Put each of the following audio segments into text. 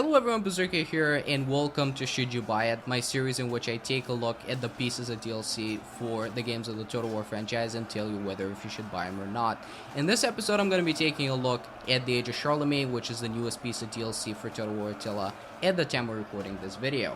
Hello everyone, Berserkhead here, and welcome to Should You Buy It, my series in which I take a look at the pieces of DLC for the games of the Total War franchise and tell you whether if you should buy them or not. In this episode, I'm going to be taking a look at the Age of Charlemagne, which is the newest piece of DLC for Total War Attila at the time we're recording this video.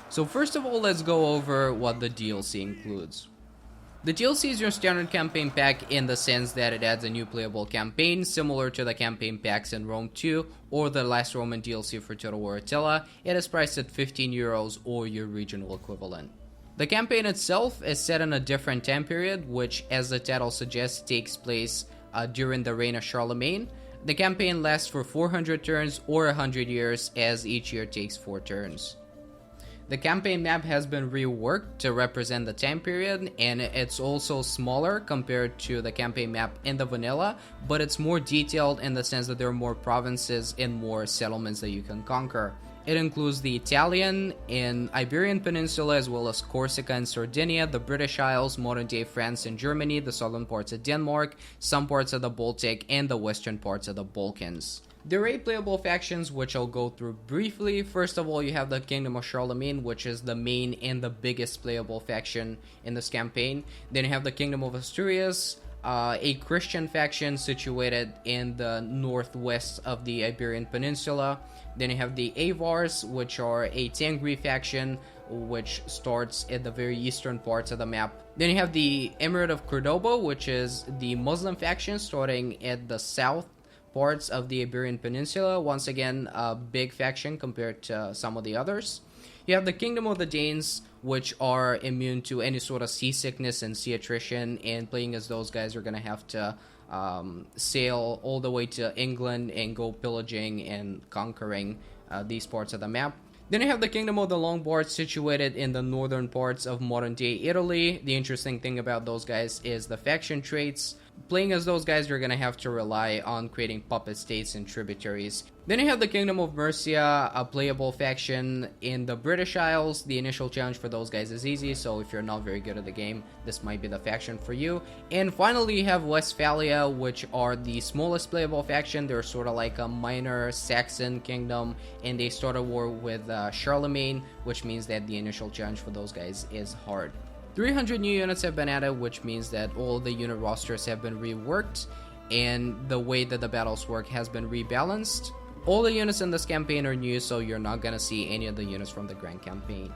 So first of all, let's go over what the DLC includes. The DLC is your standard campaign pack in the sense that it adds a new playable campaign similar to the campaign packs in Rome 2 or the Last Roman DLC for Total War Attila. It is priced at €15 or your regional equivalent. The campaign itself is set in a different time period, which, as the title suggests, takes place during the reign of Charlemagne. The campaign lasts for 400 turns or 100 years, as each year takes 4 turns. The campaign map has been reworked to represent the time period, and it's also smaller compared to the campaign map in the vanilla, but it's more detailed in the sense that there are more provinces and more settlements that you can conquer. It includes the Italian and Iberian Peninsula, as well as Corsica and Sardinia, the British Isles, modern-day France and Germany, the southern parts of Denmark, some parts of the Baltic, and the western parts of the Balkans. There are 8 playable factions, which I'll go through briefly. First of all, you have the Kingdom of Charlemagne, which is the main and the biggest playable faction in this campaign. Then you have the Kingdom of Asturias, a Christian faction situated in the northwest of the Iberian Peninsula. Then you have the Avars, which are a Tengri faction, which starts at the very eastern parts of the map. Then you have the Emirate of Cordoba, which is the Muslim faction starting at the south parts of the Iberian Peninsula. Once again, a big faction compared to some of the others. You have the Kingdom of the Danes, which are immune to any sort of seasickness and sea attrition, and playing as those guys are going to have to sail all the way to England and go pillaging and conquering these parts of the map. Then you have the Kingdom of the Lombards, situated in the northern parts of modern-day Italy. The interesting thing about those guys is the faction traits. Playing as those guys, you're going to have to rely on creating puppet states and tributaries. Then you have the Kingdom of Mercia, a playable faction in the British Isles. The initial challenge for those guys is easy, so if you're not very good at the game, this might be the faction for you. And finally, you have Westphalia, which are the smallest playable faction. They're sort of like a minor Saxon kingdom, and they start a war with Charlemagne, which means that the initial challenge for those guys is hard. 300 new units have been added, which means that all the unit rosters have been reworked, and the way that the battles work has been rebalanced. All the units in this campaign are new, so you're not gonna see any of the units from the Grand Campaign.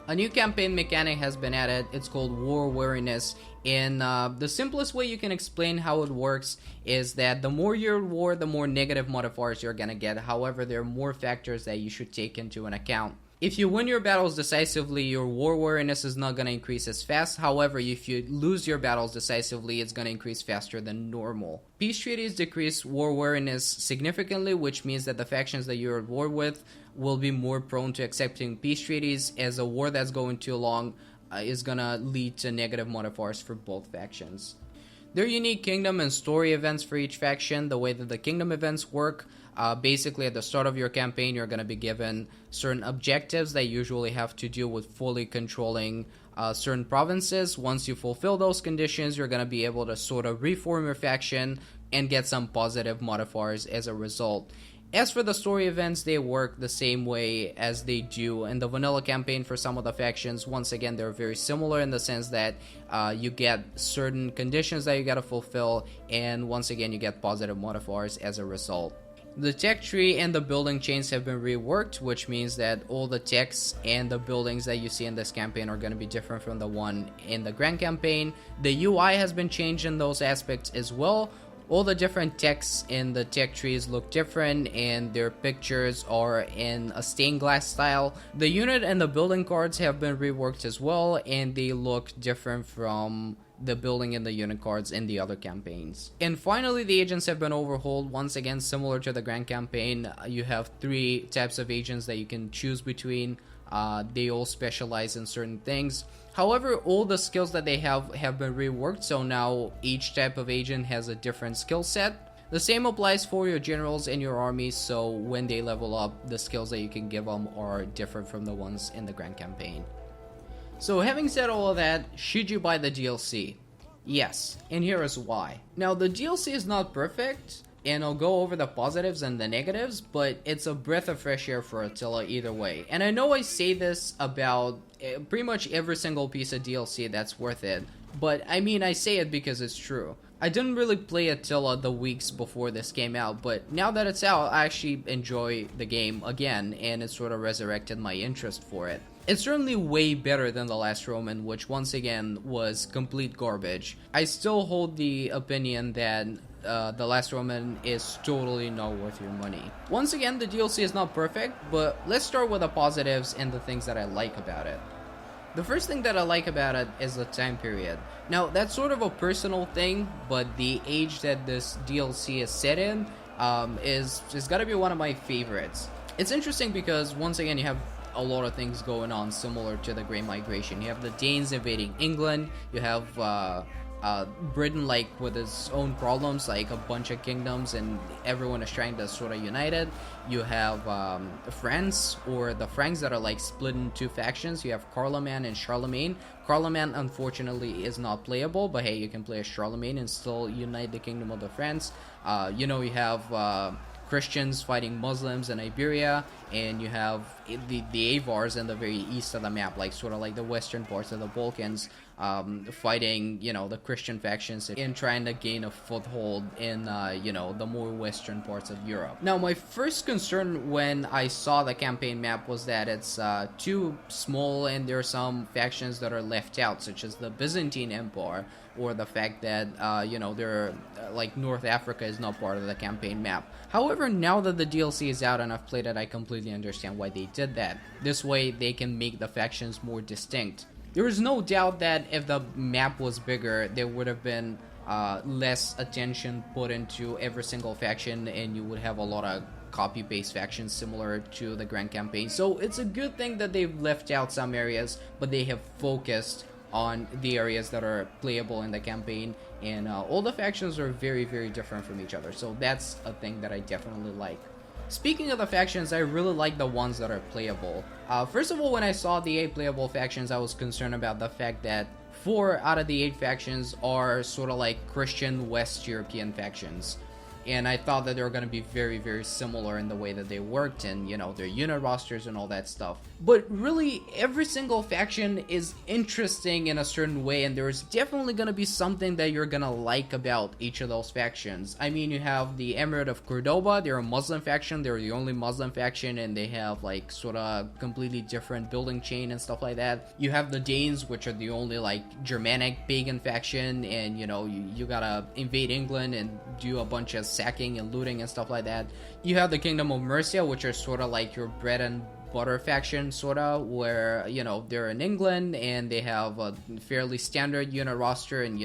A new campaign mechanic has been added. It's called War Weariness, and the simplest way you can explain how it works is that the more you're at war, the more negative modifiers you're gonna get. However, there are more factors that you should take into an account. If you win your battles decisively, your war weariness is not going to increase as fast. However, if you lose your battles decisively, it's going to increase faster than normal. Peace treaties decrease war weariness significantly, which means that the factions that you're at war with will be more prone to accepting peace treaties, as a war that's going too long is going to lead to negative modifiers for both factions. There are unique kingdom and story events for each faction. The way that the kingdom events work, basically at the start of your campaign, you're going to be given certain objectives that usually have to do with fully controlling certain provinces. Once you fulfill those conditions, you're going to be able to sort of reform your faction and get some positive modifiers as a result. As for the story events, they work the same way as they do in the vanilla campaign for some of the factions. Once again, they're very similar in the sense that you get certain conditions that you gotta fulfill, and once again, you get positive modifiers as a result. The tech tree and the building chains have been reworked, which means that all the techs and the buildings that you see in this campaign are going to be different from the one in the Grand Campaign. The UI has been changed in those aspects as well. All the different techs in the tech trees look different, and their pictures are in a stained glass style. The unit and the building cards have been reworked as well, and they look different from the building and the unit cards in the other campaigns. And finally, the agents have been overhauled. Once again, similar to the Grand Campaign, you have 3 types of agents that you can choose between. They all specialize in certain things. However, all the skills that they have been reworked, so now each type of agent has a different skill set. The same applies for your generals and your armies, so when they level up, the skills that you can give them are different from the ones in the Grand Campaign. So having said all of that, should you buy the DLC? Yes, and here is why. Now, the DLC is not perfect, and I'll go over the positives and the negatives, but it's a breath of fresh air for Attila either way. And I know I say this about pretty much every single piece of DLC that's worth it, but I mean, I say it because it's true. I didn't really play Attila the weeks before this came out, but now that it's out, I actually enjoy the game again, and it sort of resurrected my interest for it. It's certainly way better than The Last Roman, which once again was complete garbage. I still hold the opinion that The Last Roman is totally not worth your money. Once again, the DLC is not perfect, but let's start with the positives and the things that I like about it. The first thing that I like about it is the time period. Now, that's sort of a personal thing, but the age that this DLC is set in is gotta be one of my favorites. It's interesting because, once again, you have a lot of things going on similar to the Great Migration. You have the Danes invading England, you have Britain like with its own problems, like a bunch of kingdoms and everyone is trying to sort of unite it. You have France, or the Franks, that are like split in two factions. You have Charlemagne and Charlemagne. Charlemagne unfortunately is not playable, but hey, you can play as Charlemagne and still unite the kingdom of the France. You have Christians fighting Muslims in Iberia, and you have the Avars in the very east of the map, like sort of like the western parts of the Balkans, fighting, the Christian factions and trying to gain a foothold in, the more western parts of Europe. Now, my first concern when I saw the campaign map was that it's too small and there are some factions that are left out, such as the Byzantine Empire, or the fact that, like North Africa is not part of the campaign map. However, now that the DLC is out and I've played it, I completely understand why they did that. This way, they can make the factions more distinct. There is no doubt that if the map was bigger, there would have been less attention put into every single faction, and you would have a lot of copy-paste factions similar to the Grand Campaign. So it's a good thing that they've left out some areas, but they have focused on the areas that are playable in the campaign, and all the factions are very, very different from each other, so that's a thing that I definitely like. Speaking of the factions, I really like the ones that are playable. First of all, when I saw the 8 playable factions, I was concerned about the fact that 4 out of the 8 factions are sort of like Christian West European factions. And I thought that they were going to be very, very similar in the way that they worked and, their unit rosters and all that stuff. But really, every single faction is interesting in a certain way, and there's definitely going to be something that you're going to like about each of those factions. I mean, you have the Emirate of Cordoba. They're a Muslim faction. They're the only Muslim faction, and they have, like, sort of completely different building chain and stuff like that. You have the Danes, which are the only, like, Germanic pagan faction, and, you gotta invade England and do a bunch of sacking and looting and stuff like that. You have the Kingdom of Mercia, which are sort of like your bread and butter faction, sort of, where, they're in England and they have a fairly standard unit roster, and,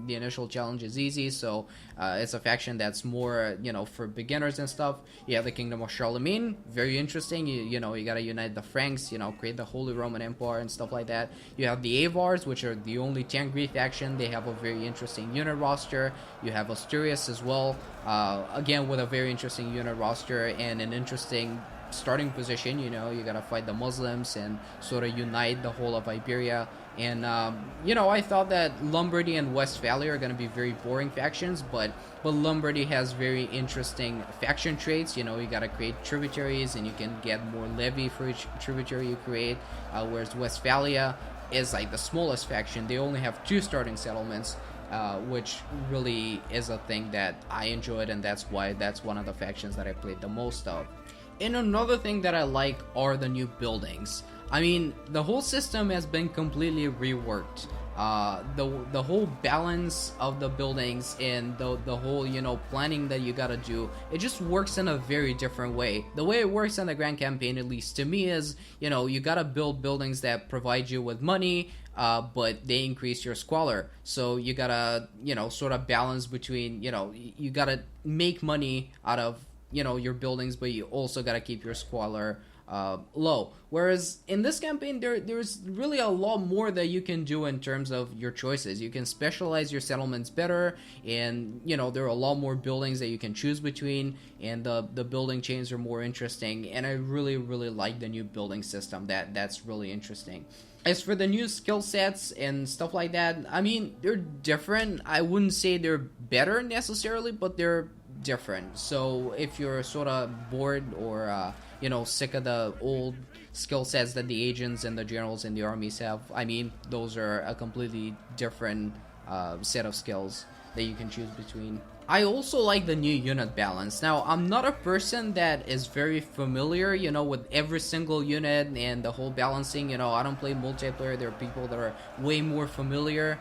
the initial challenge is easy, so it's a faction that's more, for beginners and stuff. You have the Kingdom of Charlemagne, very interesting. You gotta unite the Franks, create the Holy Roman Empire and stuff like that. You have the Avars, which are the only Tangri faction. They have a very interesting unit roster. You have Asturias as well, again with a very interesting unit roster and an interesting starting position. You gotta fight the Muslims and sort of unite the whole of Iberia. And I thought that Lombardy and Westphalia are gonna be very boring factions, but Lombardy has very interesting faction traits. You gotta create tributaries, and you can get more levy for each tributary you create, whereas Westphalia is like the smallest faction. They only have 2 starting settlements, which really is a thing that I enjoyed, and that's why that's one of the factions that I played the most of. And another thing that I like are the new buildings. I mean, the whole system has been completely reworked. The whole balance of the buildings and the whole, planning that you gotta do, it just works in a very different way. The way it works in the Grand Campaign, at least to me, is, you gotta build buildings that provide you with money, but they increase your squalor. So you gotta, sort of balance between, you gotta make money out of, your buildings, but you also gotta keep your squalor low. Whereas in this campaign, there's really a lot more that you can do in terms of your choices. You can specialize your settlements better, and there are a lot more buildings that you can choose between, and the building chains are more interesting. And I really, really like the new building system. That's really interesting. As for the new skill sets and stuff like that, I mean, they're different. I wouldn't say they're better necessarily, but they're different. So if you're sort of bored or you know, sick of the old skill sets that the agents and the generals in the armies have, I mean, those are a completely different set of skills that you can choose between. I also like the new unit balance. Now, I'm not a person that is very familiar, you know, with every single unit and the whole balancing. You know, I don't play multiplayer. There are people that are way more familiar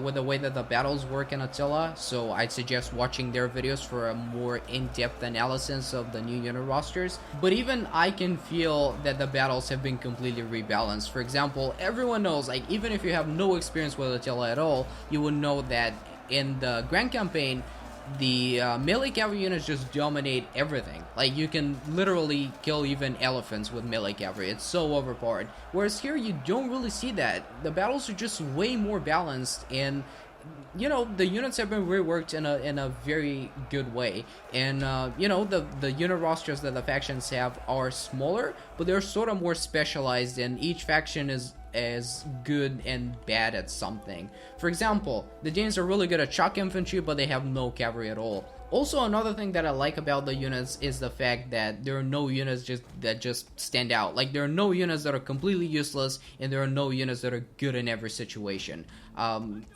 with the way that the battles work in Attila. So I'd suggest watching their videos for a more in-depth analysis of the new unit rosters. But even I can feel that the battles have been completely rebalanced. For example, everyone knows, like, even if you have no experience with Attila at all, you will know that in the Grand Campaign, the melee cavalry units just dominate everything. Like, you can literally kill even elephants with melee cavalry. It's so overpowered. Whereas here, you don't really see that. The battles are just way more balanced, and you know, the units have been reworked in a very good way. And you know, the unit rosters that the factions have are smaller, but they're sort of more specialized, and each faction is as good and bad at something. For example, the Danes are really good at shock infantry, but they have no cavalry at all. Also, another thing that I like about the units is the fact that there are no units that just stand out. Like, there are no units that are completely useless, and there are no units that are good in every situation.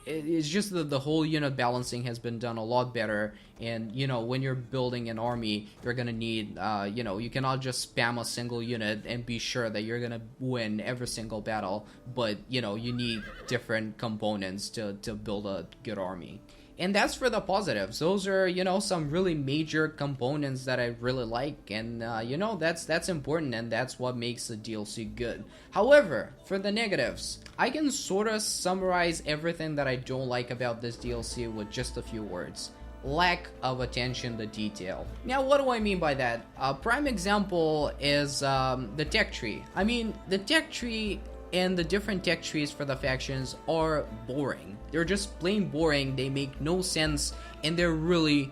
It's just that the whole unit balancing has been done a lot better. And you know, when you're building an army, you're gonna need you know, you cannot just spam a single unit and be sure that you're gonna win every single battle. But you know, you need different components to build a good army. And that's for the positives. Those are, you know, some really major components that I really like, and you know, that's important, and that's what makes the DLC good. However, for the negatives, I can sort of summarize everything that I don't like about this DLC with just a few words: lack of attention to detail. Now, what do I mean by that? A prime example is the tech tree. I mean, the tech tree and the different tech trees for the factions are boring. They're just plain boring, they make no sense, and they're really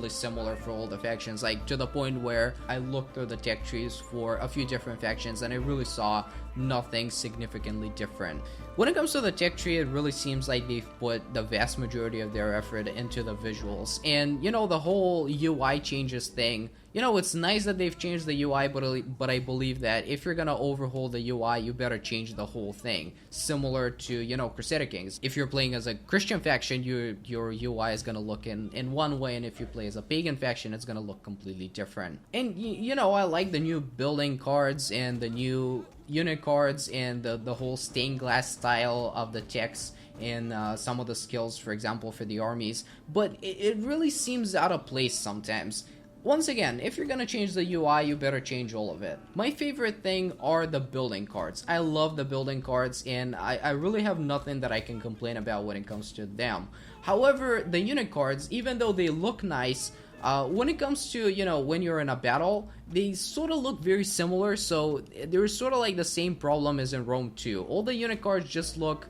similar for all the factions, like to the point where I looked through the tech trees for a few different factions and I really saw nothing significantly different. When it comes to the tech tree, it really seems like they've put the vast majority of their effort into the visuals. And you know, the whole UI changes thing, you know, it's nice that they've changed the UI, but I believe that if you're gonna overhaul the UI, you better change the whole thing. Similar to, you know, Crusader Kings. If you're playing as a Christian faction, your UI is gonna look in one way, and if you play as a pagan faction, it's gonna look completely different. And you know, I like the new building cards and the new unit cards and the whole stained glass style of the text and some of the skills, for example, for the armies, but it really seems out of place sometimes. Once again, if you're gonna change the UI, you better change all of it. My favorite thing are the building cards. I love the building cards, and I really have nothing that I can complain about when it comes to them. However, the unit cards, even though they look nice, when it comes to, you know, when you're in a battle, they sort of look very similar. So there's sort of like the same problem as in Rome 2. All the unit cards just look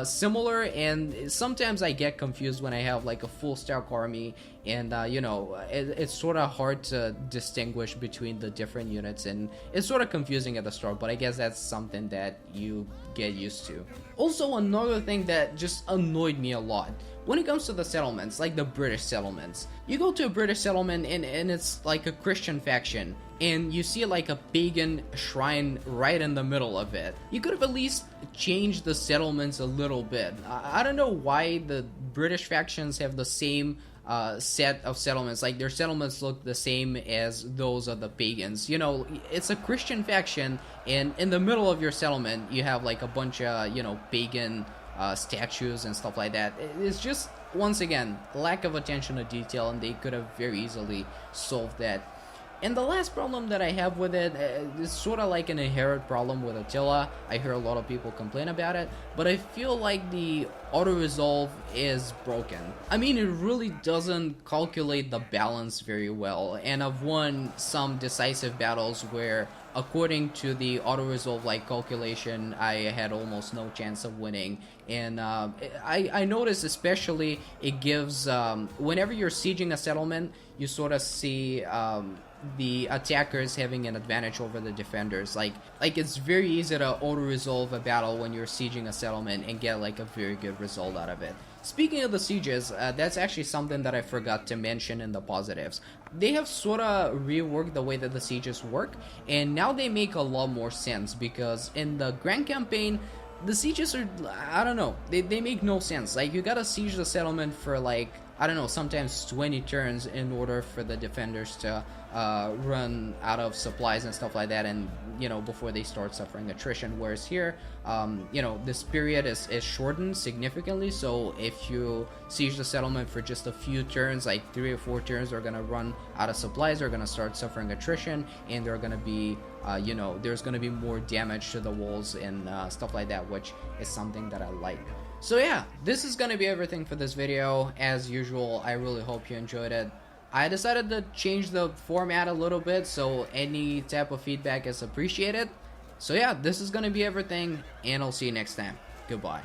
similar, and sometimes I get confused when I have like a full stack army, and you know, it's sort of hard to distinguish between the different units, and it's sort of confusing at the start, but I guess that's something that you get used to. Also, another thing that just annoyed me a lot when it comes to the settlements, like the British settlements. You go to a British settlement and it's like a Christian faction, and you see like a pagan shrine right in the middle of it. You could have at least changed the settlements a little bit. I don't know why the British factions have the same set of settlements. Like, their settlements look the same as those of the pagans. You know, it's a Christian faction, and in the middle of your settlement you have like a bunch of, you know, pagan statues and stuff like that. It's just, once again, lack of attention to detail, and they could have very easily solved that. And the last problem that I have with it is sort of like an inherent problem with Attila. I hear a lot of people complain about it, but I feel like the auto-resolve is broken. I mean, it really doesn't calculate the balance very well, and I've won some decisive battles where, according to the auto-resolve like calculation, I had almost no chance of winning. And I noticed especially it gives, whenever you're sieging a settlement, you sort of see the attackers having an advantage over the defenders. Like it's very easy to auto-resolve a battle when you're sieging a settlement and get like a very good result out of it. Speaking of the sieges, that's actually something that I forgot to mention in the positives. They have sort of reworked the way that the sieges work, and now they make a lot more sense, because in the Grand Campaign, the sieges are, I don't know, they make no sense. Like, you gotta siege the settlement for like, I don't know, sometimes 20 turns in order for the defenders to run out of supplies and stuff like that, and you know, before they start suffering attrition. Whereas here, you know, this period is shortened significantly, so if you siege the settlement for just a few turns, like 3 or 4 turns, they're gonna run out of supplies, they're gonna start suffering attrition, and they're gonna be you know, there's gonna be more damage to the walls and stuff like that, which is something that I like. So yeah, this is gonna be everything for this video. As usual, I really hope you enjoyed it. I decided to change the format a little bit, so any type of feedback is appreciated. So yeah, this is gonna be everything, and I'll see you next time. Goodbye.